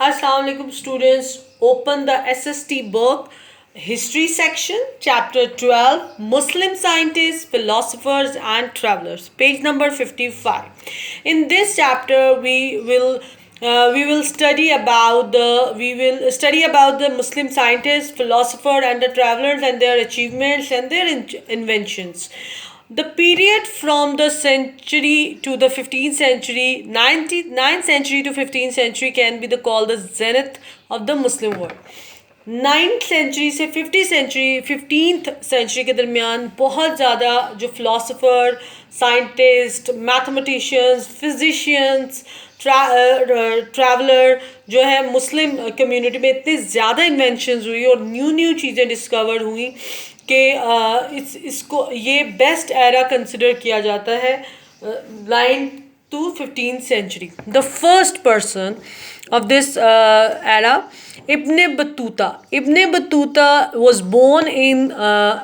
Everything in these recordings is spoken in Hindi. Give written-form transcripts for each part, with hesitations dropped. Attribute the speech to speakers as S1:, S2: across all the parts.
S1: Assalamu alaikum students. Open the SST book history section, chapter 12, Muslim scientists, philosophers and travelers, page number 55. In this chapter we will study about the Muslim scientists, philosopher and the travelers and their achievements and their inventions. The period from the century to the 15th century, 9th century to 15th century can be called the zenith of the Muslim world. 9th century से 15th सेंचुरी के दरमियान बहुत ज़्यादा जो philosopher, scientist, mathematicians, physicians, traveller जो है मुस्लिम कम्युनिटी में इतनी ज़्यादा इन्वेंशंस हुई और न्यू चीज़ें डिस्कवर हुई कि इसको ये बेस्ट एरा कंसिडर किया जाता है 9th to 15th century. The first person of this era, Ibn Battuta. Ibn Battuta was born in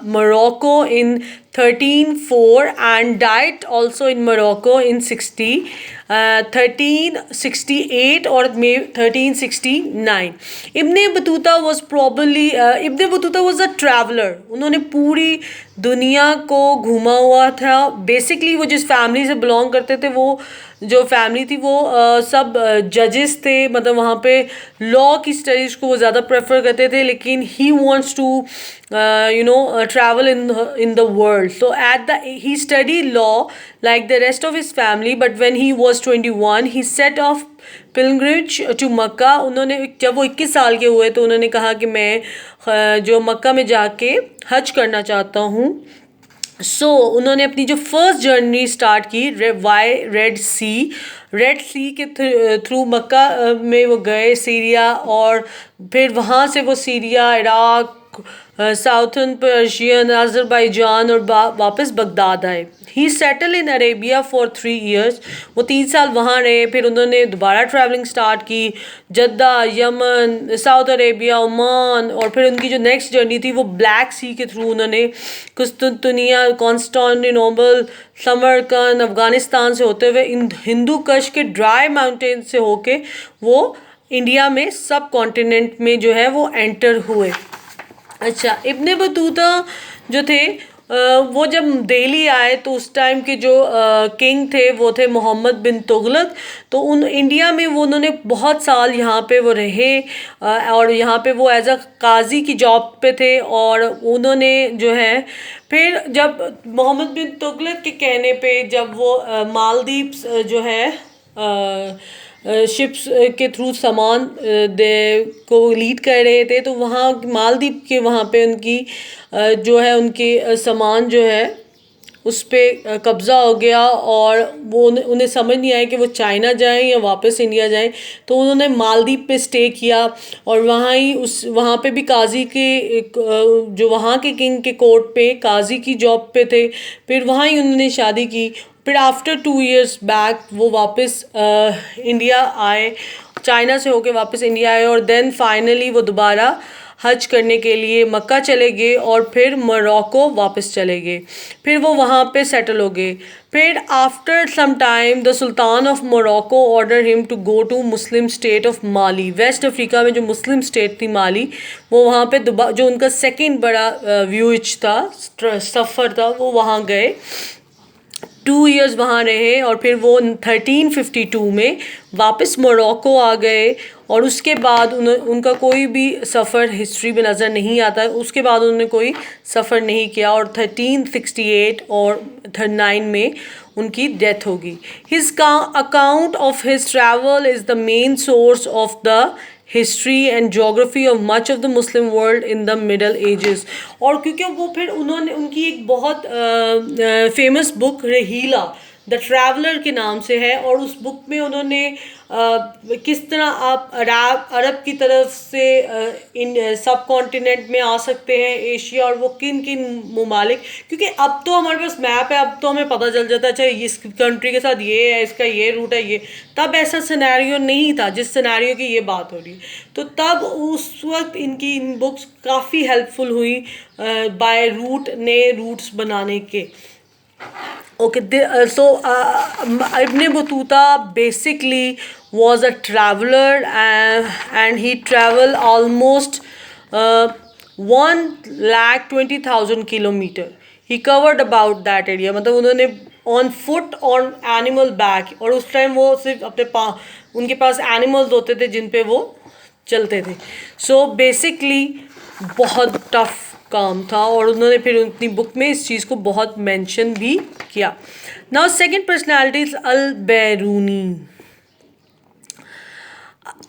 S1: Morocco in 1304 and died also in Morocco in 1368 or maybe 1369. Ibn Battuta was a traveler. उन्होंने पूरी दुनिया को घूमा हुआ था. बेसिकली वो जिस फैमिली से बिलोंग करते थे वो जो फैमिली थी वो सब जजेस थे, मतलब वहाँ पे लॉ की स्टडीज़ को वो ज़्यादा प्रेफर करते थे, लेकिन he wants to travel in the world. So he studied law like the rest of his family, but when he was 21 he set off pilgrimage to Makkah. उन्होंने जब वो 21 साल के हुए तो उन्होंने कहा कि मैं जो मक्का में जाके हज करना चाहता हूँ. उन्होंने अपनी जो फर्स्ट जर्नी स्टार्ट की रेड सी के थ्रू मक्का में वो गए, सीरिया, और फिर वहाँ से वो Syria, Iraq, southern Persian, Azerbaijan और वापस बगदाद आए. He settle in Arabia for 3 years. वो 3 साल वहाँ रहे. फिर उन्होंने दोबारा ट्रैवलिंग स्टार्ट की, Jeddah, Yemen, south Arabia, Oman, और फिर उनकी जो नेक्स्ट जर्नी थी वो ब्लैक सी के थ्रू उन्होंने कुस्तुनतुनिया, कॉन्स्टेंटिनोपल, समरकंद, अफ़गानिस्तान से होते हुए हिंदू कश के ड्राई माउंटेन से होके वो इंडिया में सब कॉन्टिनेंट में जो है वो एंटर हुए. अच्छा, इब्ने बतूता जो थे वो जब दिल्ली आए तो उस टाइम के जो किंग थे वो थे मोहम्मद बिन तुगलक. तो इंडिया में वो उन्होंने बहुत साल यहाँ पे वो रहे और यहाँ पे वो एज अ काजी की जॉब पे थे. और उन्होंने जो है फिर जब मोहम्मद बिन तुगलक के कहने पे जब वो मालदीव्स जो है शिप्स के थ्रू सामान को लीड कर रहे थे, तो वहाँ मालदीव के वहाँ पे उनकी जो है उनके सामान जो है उस पर कब्ज़ा हो गया और वो उन्हें समझ नहीं आया कि वो चाइना जाएं या वापस इंडिया जाएं. तो उन्होंने मालदीव पे स्टे किया और वहाँ पे भी काजी के जो वहाँ के किंग के कोर्ट पे काजी की जॉब पे थे. फिर वहाँ ही उन्होंने शादी की. फिर आफ्टर 2 years बैक वो वापस इंडिया आए, चाइना से होके वापस इंडिया आए, और देन फाइनली वो दोबारा हज करने के लिए मक्का चले गए और फिर मोरक्को वापस चले गए. फिर वो वहाँ पे सेटल हो गए. फिर after some time the sultan of Morocco order him to go to Muslim state of Mali. West Africa में जो मुस्लिम स्टेट थी माली, वो वहाँ पे जो उनका सेकेंड बड़ा व्यूज था, सफ़र था, वो वहाँ गए. 2 years वहाँ रहे और फिर वो 1352 में वापस मोरक्को आ गए. और उसके बाद उनका कोई भी सफ़र हिस्ट्री में नज़र नहीं आता. उसके बाद उन्होंने कोई सफ़र नहीं किया और 1368 और 1309 में उनकी डेथ होगी. His account of his travel is the main source of the history and geography of much of the Muslim world in the middle edges. और क्योंकि वो फिर उनकी एक बहुत फेमस बुक रहीला द ट्रैवलर के नाम से है, और उस बुक में उन्होंने किस तरह आप अरब की तरफ से इन सब कॉन्टिनेंट में आ सकते हैं, एशिया, और वो किन किन ममालिक, क्योंकि अब तो हमारे पास मैप है, अब तो हमें पता चल जाता है अच्छा इस कंट्री के साथ ये है, इसका ये रूट है. ये तब ऐसा सिनेरियो नहीं था जिस सिनेरियो की ये बात हो रही. तो तब उस वक्त इन बुक्स काफ़ी हेल्पफुल हुई बाय रूट्स बनाने के. Okay, Ibn Battuta basically was a traveler, and he traveled almost 1,20,000 kilometer. He covered about that area. मतलब उन्होंने on foot on animal back, और उस टाइम वो सिर्फ अपने उनके पास एनिमल्स होते थे जिन पे वो चलते थे. सो बेसिकली बहुत टफ काम था, और उन्होंने फिर अपनी बुक में इस चीज़ को बहुत मेंशन भी किया. Now second personality is al Biruni.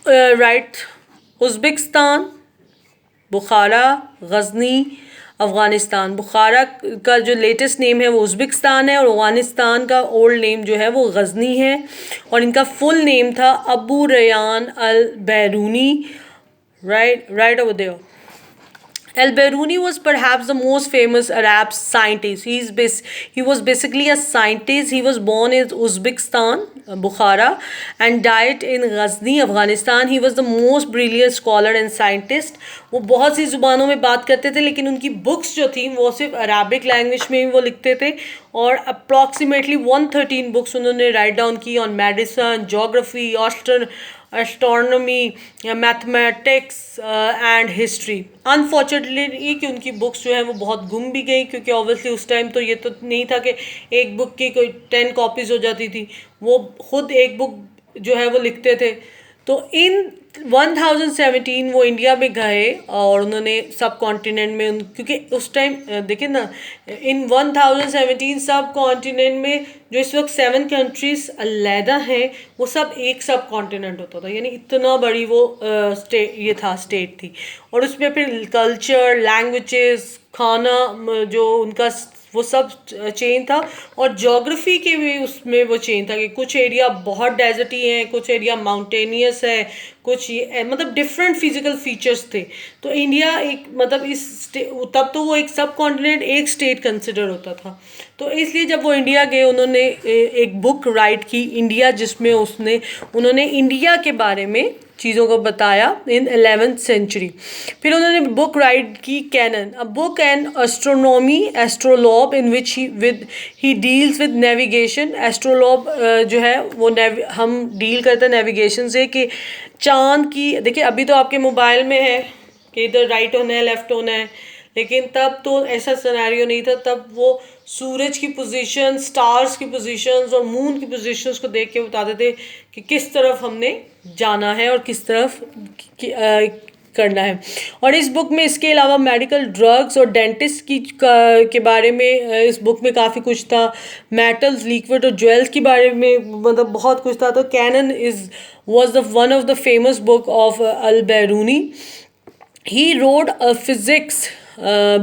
S1: Right, Uzbekistan, Bukhara, Ghazni, Afghanistan. Bukhara का जो लेटेस्ट नेम है वो उज़्बेकिस्तान है, और अफ़गानिस्तान का ओल्ड नेम जो है वो गज़नी है. और इनका फुल नेम था अबू रयान अल बैरूनी. Right over there. Al-Biruni was perhaps the most famous Arab scientist. He was basically a scientist. He was born in Uzbekistan, Bukhara, and died in Ghazni, Afghanistan. He was the most brilliant scholar and scientist. वो बहुत सी ज़ुबानों में बात करते थे, लेकिन उनकी बुक्स जो थी वो सिर्फ अराबिक लैंग्वेज में ही वो लिखते थे. और अप्रॉक्सीमेटली 113 बुक्स उन्होंने राइट डाउन की on medicine, geography, astronomy, mathematics and history. Unfortunately कि उनकी बुक्स जो है वो बहुत गुम भी गई, क्योंकि ऑब्वियसली उस टाइम तो ये तो नहीं था कि एक बुक की कोई 10 कॉपीज़ हो जाती थी. वो खुद एक बुक जो है वो लिखते थे. तो इन 1017 वो इंडिया में गए, और उन्होंने सब कॉन्टिनेंट में क्योंकि उस टाइम देखिए ना, इन 1017 सब कॉन्टिनेंट में जो इस वक्त 7 कंट्रीज अलहदा हैं, वो सब एक सब कॉन्टिनेंट होता था. यानी इतना बड़ी वो स्टेट थी. और उसमें फिर कल्चर, लैंग्वेजेस, खाना जो उनका वो सब चेंज था. और जोग्राफी के भी उसमें वो चेंज था कि कुछ एरिया बहुत डेजर्टी है, कुछ एरिया माउंटेनियस है, कुछ ये मतलब डिफरेंट फिजिकल फीचर्स थे. तो इंडिया एक मतलब तब तो वो एक सब कॉन्टिनेंट, एक स्टेट कंसिडर होता था. तो इसलिए जब वो इंडिया गए, उन्होंने एक बुक राइट की इंडिया, जिसमें उन्होंने इंडिया के बारे में चीज़ों को बताया इन 11th सेंचुरी. फिर उन्होंने बुक राइट की canon, a book and astronomy astrolabe, in which he deals with navigation. Astrolabe जो है वो हम डील करते हैं नेविगेशन से, कि चांद की, देखिए अभी तो आपके मोबाइल में है कि इधर राइट होना है, लेफ्ट होना है, लेकिन तब तो ऐसा सिनेरियो नहीं था. तब वो सूरज की पोजीशन, स्टार्स की पोजीशंस और मून की पोजीशंस को देख के बताते थे कि किस तरफ हमने जाना है और किस तरफ करना है. और इस बुक में इसके अलावा मेडिकल ड्रग्स और डेंटिस्ट के बारे में इस बुक में काफ़ी कुछ था. मेटल्स, लिक्विड और ज्वेल्स के बारे में मतलब बहुत कुछ था. तो cannon was one of the famous book of Al-Biruni. He wrote physics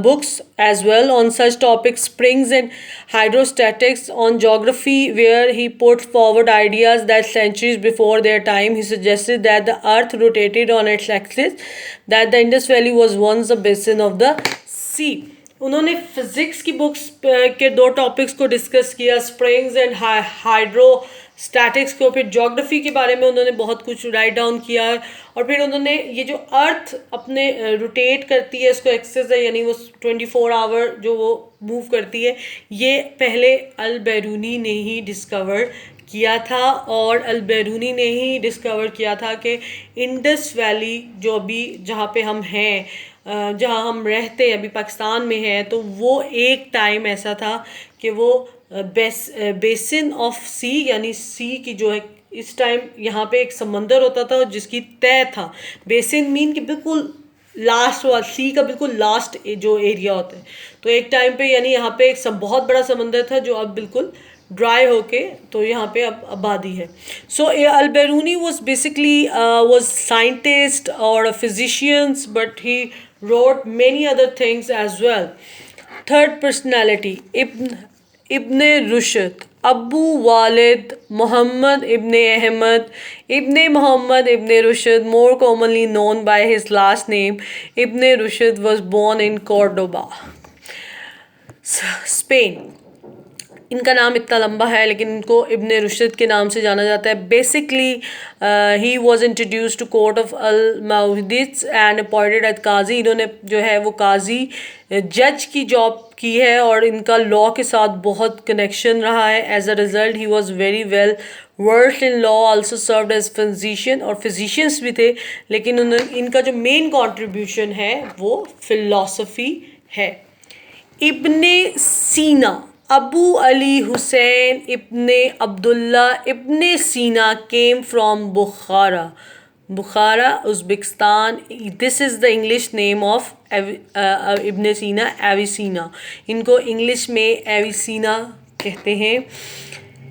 S1: books as well on such topics, springs and hydrostatics. On geography, where he put forward ideas that centuries before their time, he suggested that the earth rotated on its axis, that the Indus Valley was once the basin of the sea. उन्होंने फिजिक्स की बुक्स के 2 टॉपिक्स को डिस्कस किया, स्प्रिंग्स एंड हाइड्रोस्टैटिक्स को. फिर ज्योग्राफी के बारे में उन्होंने बहुत कुछ राइट डाउन किया. और फिर उन्होंने ये जो अर्थ अपने रोटेट करती है, इसको एक्सेस है, यानी वो 24 आवर जो वो मूव करती है, ये पहले अल बैरूनी ने ही डिस्कवर किया था. और अल बैरूनी ने ही डिस्कवर किया था कि इंडस वैली जो अभी जहाँ पे हम हैं, जहाँ हम रहते हैं, अभी पाकिस्तान में है, तो वो एक टाइम ऐसा था कि वो बेसिन ऑफ सी, यानी सी की जो है, इस टाइम यहाँ पे एक समंदर होता था जिसकी तय था. बेसिन मीन कि बिल्कुल लास्ट वाला, सी का बिल्कुल लास्ट जो एरिया होता है. तो एक टाइम पे यानी यहाँ पे एक बहुत बड़ा समंदर था जो अब बिल्कुल ड्राई होके, तो यहाँ पे अब आबादी है. सो अल-बैरूनी was basically was scientist or a physician, but he wrote many other things as well. Third personality, Ibn Rushd, Abu Walid Muhammad Ibn Ahmad Ibn Muhammad Ibn Rushd, more commonly known by his last name Ibn Rushd, was born in Cordoba, Spain. इनका नाम इतना लंबा है लेकिन इनको इब्ने रुशद के नाम से जाना जाता है. Basically he was introduce to court of al Muhaddis and appointed as काजी. इन्होंने जो है वो काजी जज की जॉब की है और इनका लॉ के साथ बहुत कनेक्शन रहा है. As a result he was very well versed in law, also served as physician, और फिजिशियंस भी थे लेकिन इनका जो मेन कॉन्ट्रीब्यूशन है वो फिलॉसफी है. इब्ने सीना, अबू अली हुसैन इब्ने अब्दुल्ला इब्ने सीना came from Bukhara. Bukhara, Uzbekistan. This is the English name of इब्ने सीना, एविसीना. इनको इंग्लिश में एविसीना कहते हैं.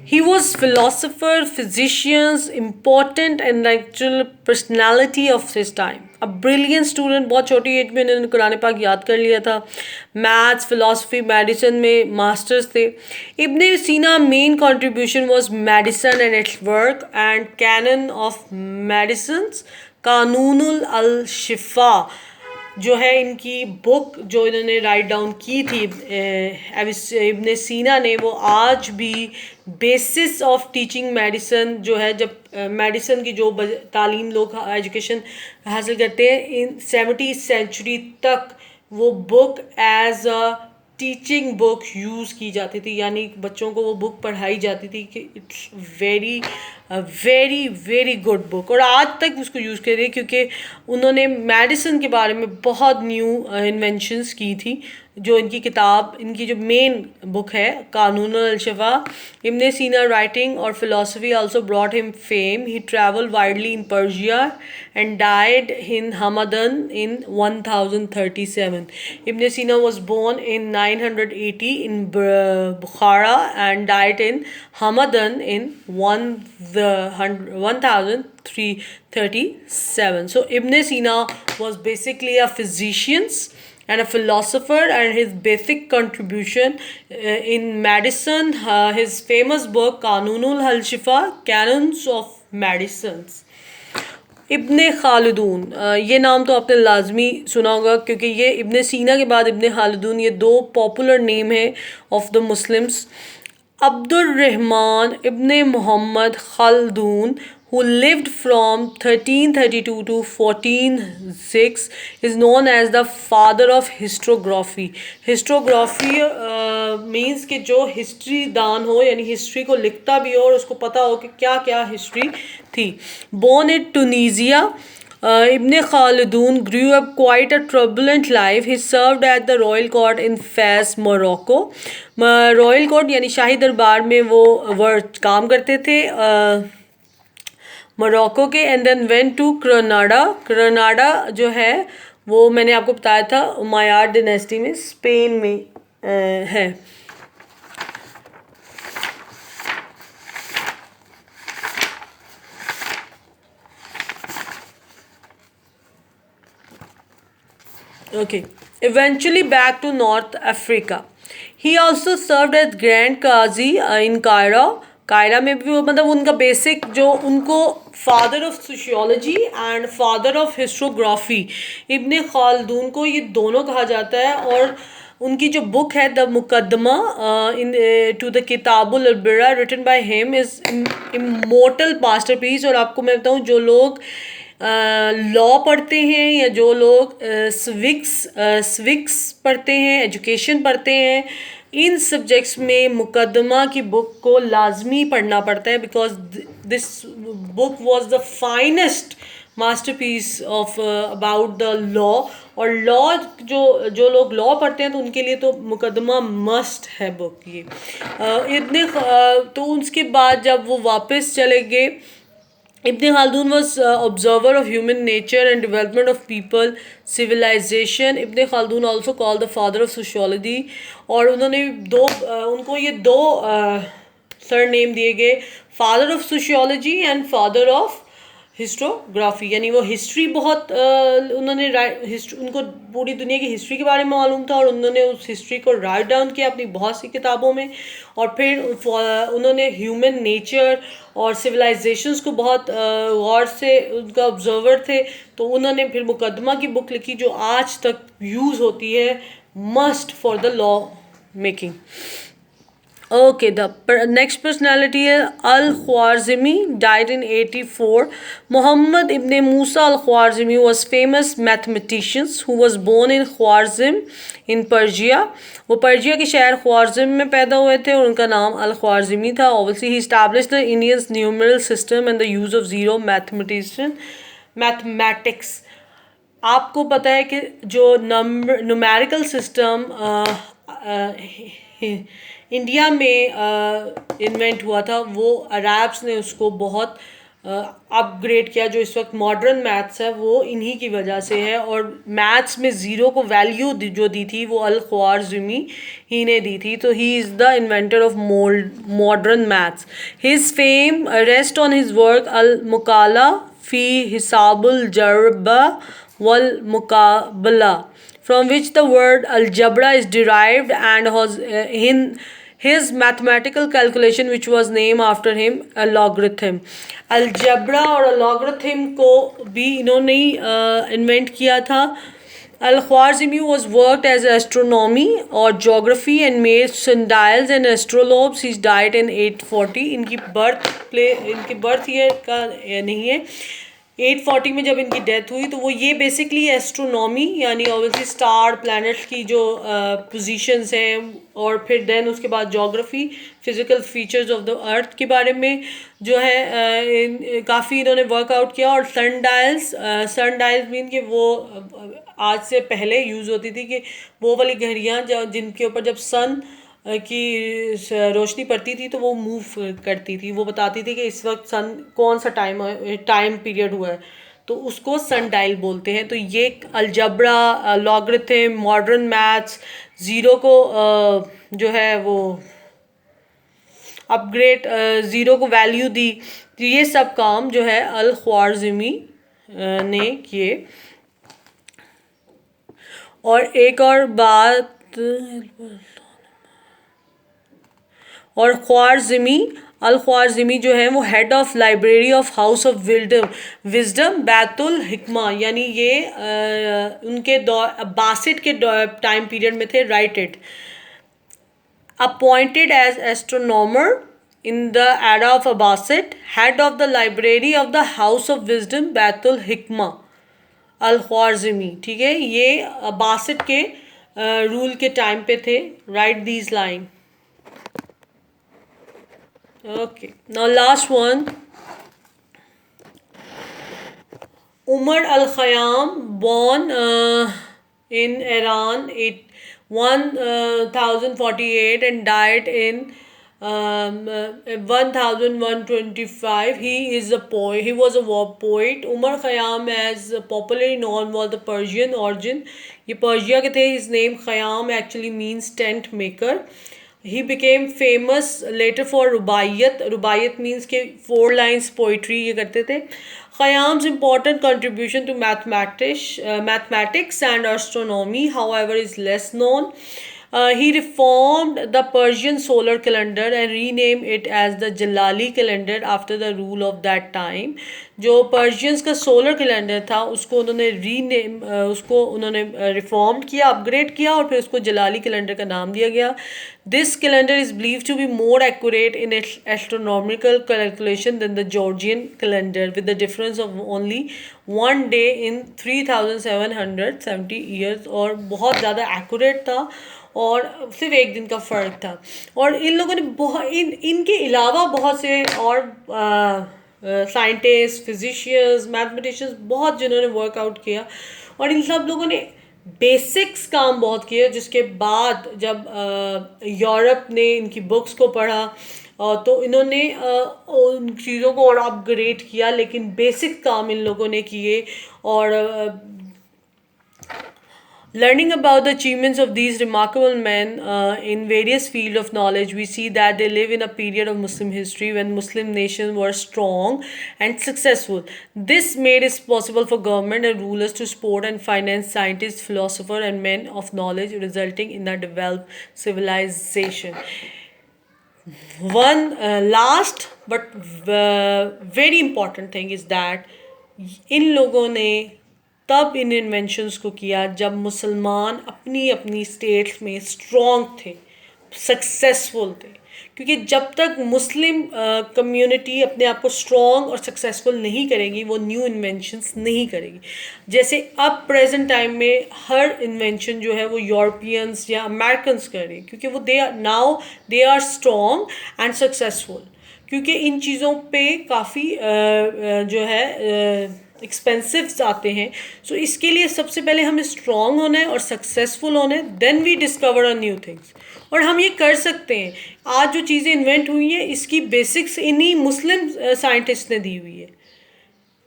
S1: He was philosopher, physician, important intellectual personality of his time. A brilliant student, बहुत छोटी एज में इन्होंने कुरान पाक याद कर लिया था. मैथ्स, फिलोसफी, मेडिसिन में मास्टर्स थे. Ibn Sina main contribution was medicine and its work and canon of medicines, कानूनुल अल शिफा जो है इनकी बुक जो इन्होंने राइट डाउन की थी इब्ने सीना ने, वो आज भी बेसिस ऑफ टीचिंग मेडिसिन जो है, जब मेडिसिन की जो तालीम लोग एजुकेशन हासिल करते हैं इन 70th सेंचुरी तक, वो book as a teaching book use की जाती थी. यानी बच्चों को वो बुक पढ़ाई जाती थी कि it's very very very good book, और आज तक उसको यूज़ कर रही है क्योंकि उन्होंने मेडिसिन के बारे में बहुत न्यू इन्वेंशंस की थी. जो इनकी किताब, इनकी जो मेन बुक है कानून अल शिफा. इब्ने सीना राइटिंग और philosophy also brought him fame. He travel widely in Persia and died in Hamadan in 1037. Ibn Sina was born in 980 in Bukhara and died in Hamadan in 1337. So Ibn Sina was basically a physician and a philosopher, and his basic contribution in medicine, his famous book Kanunul Al Shifa, Canons of Medicines. Ibn Khaldun, ये नाम तो आपने लाजमी सुना होगा क्योंकि ये इब्ने सीना के बाद इब्ने खालिदून, ये दो पॉपुलर नेम है of the Muslims. Abdurrahman Ibn Muhammad Khaldun, who lived from 1332 to 1406, is known as the father of historiography. Historiography means कि जो हिस्ट्री दान हो, यानी हिस्ट्री को लिखता भी हो और उसको पता हो कि क्या क्या हिस्ट्री थी. Born in Tunisia, Ibn Khaldun grew up quite a turbulent life. He served at the royal court in Fez, Morocco. Royal court यानी शाही दरबार में वो काम करते थे मोरक्को के. And then went to Granada. Granada जो है वो मैंने आपको बताया था उमय्यद डायनेस्टी में, स्पेन में है. Okay, eventually back to North Africa. He also served as Grand Qazi in Cairo. Kiara में भी मतलब उनका बेसिक जो उनको father of sociology and father of historiography, Ibn Khaldun को ये दोनों कहा जाता है. और उनकी जो बुक है द मुकदमा इन टू द किताबुल अलबिरा written by him is immortal masterpiece. और आपको मैं बताऊँ, जो लोग लॉ पढ़ते हैं या जो लोग स्विक्स पढ़ते हैं, एजुकेशन पढ़ते हैं, इन सब्जेक्ट्स में मुकदमा की बुक को लाजमी पढ़ना पड़ता है because this book was the finest masterpiece of about the law. और लॉ जो लोग लॉ पढ़ते हैं तो उनके लिए तो मुकदमा मस्ट है बुक ये. इतने तो उसके बाद जब वो वापस चले गए, Ibn Khaldun was observer of human nature and development of people, civilization. Ibn Khaldun also called the father of sociology. और उन्होंने उनको ये दो सरनेम दिए गए, father of sociology and father of historiography. यानी वो हिस्ट्री बहुत उन्होंने उनको पूरी दुनिया की हिस्ट्री के बारे में मालूम था और उन्होंने उस हिस्ट्री को राइट डाउन किया अपनी बहुत सी किताबों में. और फिर उन्होंने ह्यूमन नेचर और सिविलाइजेशंस को बहुत गौर से उनका ऑब्जर्वर थे. तो उन्होंने फिर मुकदमा की बुक लिखी जो आज तक यूज़ होती है, must for the law making. Okay, the next personality is Al-Khwarizmi, died in 84. Muhammad ibn Musa al-Khwarizmi was famous mathematician who was born in Khwarizm in Persia. वो पर्जिया के शहर ख्वारिज़म में पैदा हुए थे और उनका नाम अल-ख्वारिज़मी था. Obviously, he established the Indian's numeral system and the use of zero mathematics. आपको पता है कि जो न्यूमेरिकल सिस्टम इंडिया में इन्वेंट हुआ था, वो अरब्स ने उसको बहुत अपग्रेड किया. जो इस वक्त मॉडर्न मैथ्स है वो इन्हीं की वजह से है. और मैथ्स में ज़ीरो को वैल्यू जो दी थी वो अल ख्वारिज़मी ही ने दी थी. तो he is the inventor of modern maths. His fame rest on his work अल मुकाला फ़ी हिसाबुल जरबा wal muqabala, from which the word algebra is derived, and was in his mathematical calculation which was named after him a logarithm. algebra और logarithm को भी इन्होंने इन्वेंट किया था. Al-Khwarizmi was worked as astronomy or geography and made sundials and astrolabes. He died in 840. इनकी बर्थ ईयर का नहीं है. 840 में जब इनकी डेथ हुई तो वो ये बेसिकली एस्ट्रोनॉमी यानी ऑब्वियसली स्टार प्लैनेट्स की जो पोजीशंस हैं, और फिर देन उसके बाद geography physical features of the earth के बारे में जो है काफ़ी इन्होंने वर्कआउट किया. और सनडाइल्स मीन कि वो आज से पहले यूज़ होती थी कि वो वाली घड़ियाँ जिनके ऊपर जब सन की रोशनी पड़ती थी तो वो मूव करती थी, वो बताती थी कि इस वक्त सन कौन सा टाइम पीरियड हुआ है, तो उसको सनडाइल बोलते हैं. तो ये algebra, logarithm, modern maths, zero को जो है वो अपग्रेड, ज़ीरो को वैल्यू दी. तो ये सब काम जो है अल ख्वारिज़मी ने किए. और एक और बात, और ख्वारिज़मी अल ख्वारिज़मी जो है वो head of library of house of wisdom बैतुल हिकमा, यानी ये उनके बासिट के टाइम पीरियड में थे. Write it. Appointed as astronomer in the era of Abbasid, head of the library of the house of wisdom बैतुल हिकमा अल ख्वारिज़मी. ठीक है, ये अबासिट के रूल के टाइम पे थे. Right these line. Okay, now last one. Umar al-Khayyam, born in Iran 1048 and died in 1125. He is a poet. He was a war poet. Umar Khayyam, as popularly known, was the Persian origin. ये पर्शिया के थे. His name Khayyam actually means tent maker. He became famous later for रुबायत. रुबायत means कि 4 lines poetry ये करते थे. Khayyam's important contribution to mathematics and astronomy, however, is less known. He reformed the Persian solar calendar and renamed it as the Jalali calendar after the rule of that time. जो पर्शियंस का सोलर कैलेंडर था उसको उन्होंने रिफॉर्म किया, अपग्रेड किया, और फिर उसको जलाली कैलेंडर का नाम दिया गया. This calendar is believe to be more accurate in astronomical calculation than the Georgian calendar, with the difference of only 1 day in 3770 years. और बहुत ज़्यादा एक्यूरेट था और सिर्फ एक दिन का फ़र्क था. और इन लोगों ने इनके अलावा बहुत से और साइंटिस्ट, फिजिशियंस, मैथमेटिशियंस बहुत जिन्होंने वर्कआउट किया, और इन सब लोगों ने बेसिक्स काम बहुत किया. जिसके बाद जब यूरोप ने इनकी बुक्स को पढ़ा तो इन्होंने उन चीज़ों को और अपग्रेड किया, लेकिन बेसिक काम इन लोगों ने किए. और learning about the achievements of these remarkable men in various fields of knowledge, we see that they live in a period of Muslim history when Muslim nations were strong and successful. This made it possible for government and rulers to support and finance scientists, philosophers, and men of knowledge, resulting in a developed civilization. One last but very important thing is that इन लोगों ने तब इन इन्वेंशंस को किया जब मुसलमान अपनी अपनी स्टेट्स में स्ट्रॉन्ग थे, सक्सेसफुल थे. क्योंकि जब तक मुस्लिम कम्युनिटी अपने आप को स्ट्रॉन्ग और सक्सेसफुल नहीं करेगी वो न्यू इन्वेंशंस नहीं करेगी। जैसे अब प्रेजेंट टाइम में हर इन्वेंशन जो है वो यूरोपियंस या अमेरिकन्स कर रहे हैं, क्योंकि वो they are strong and successful, क्योंकि इन चीज़ों पे काफ़ी जो है एक्सपेंसिव आते हैं। सो इसके लिए सबसे पहले हमें स्ट्रॉन्ग होना है और सक्सेसफुल होना है, then we discover a new things. और हम ये कर सकते हैं। आज जो चीज़ें इन्वेंट हुई हैं इसकी बेसिक्स इन्हीं मुस्लिम साइंटिस्ट ने दी हुई है।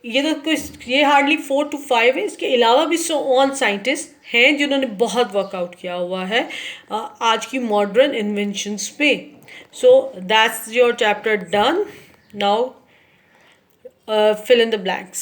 S1: ये तो कुछ ये हार्डली 4 to 5 है, इसके अलावा भी सो ऑन साइंटिस्ट हैं जिन्होंने बहुत वर्कआउट किया हुआ है आज की मॉडर्न इन्वेंशंस पे। So that's your chapter done. Now fill in the blanks.